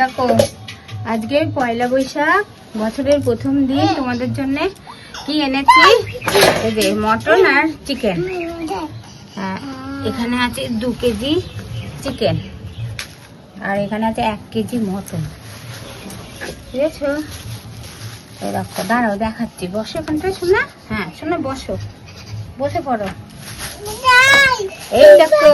দেখো আজকে পয়লা বৈশাখ, বছরের প্রথম দিন। তোমাদের জন্য কি এনেছি, এই যে মটন আর চিকেন। এখানে আছে 2 কেজি চিকেন আর এখানে আছে 1 কেজি মটন, বুঝেছো? এই দেখো, দাঁড়াও দেখাচ্ছি। বসো এখানটায় শোনা। হ্যাঁ শোনা, বসো, বসে পড়ো। এই দেখো,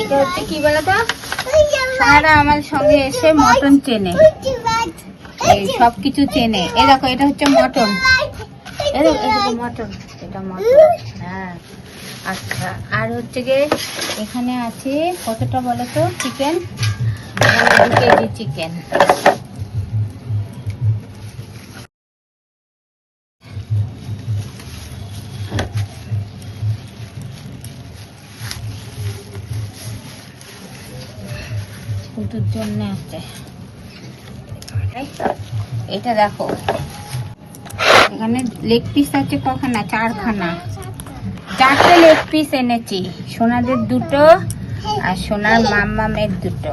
এটা হচ্ছে কি বলতো, সারা আমার সঙ্গে এসে মটন চেনে, এই সবকিছু চেনে। এই দেখো, এটা হচ্ছে মটন, এই দেখো মটন, এটা মটন। হ্যাঁ আচ্ছা, আর হচ্ছে গিয়ে এখানে আছে কতটা বলো তো চিকেন, 2 কেজি চিকেন। কুটুর জন্য আছে এটা। দেখো এখানে লেগ পিস আছে কখানা, 4খানা, 4টে লেগ পিস এনেছি। সোনাদের 2টো আর সোনার মাম্মামের 2টো।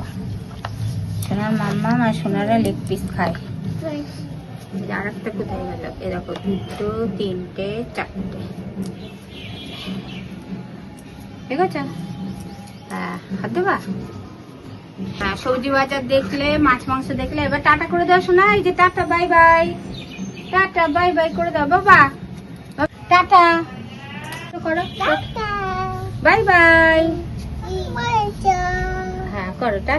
সোনার মাম্মাম আর সোনারা লেগ পিস খায়। আর একটা কোথায় গেল? এ দেখো 2টো, 3টে, 4টে, ঠিক আছে? হ্যাঁ, হাত দেবা। হ্যাঁ, সবজি বাজার দেখলে, মাছ মাংস দেখলে এবার টাটা করে দাও শোনা। এই যে tata, bye bye, tata bye bye করে দাও বাবা, টাটা করো, বাই বাই। হ্যাঁ করো টাটা।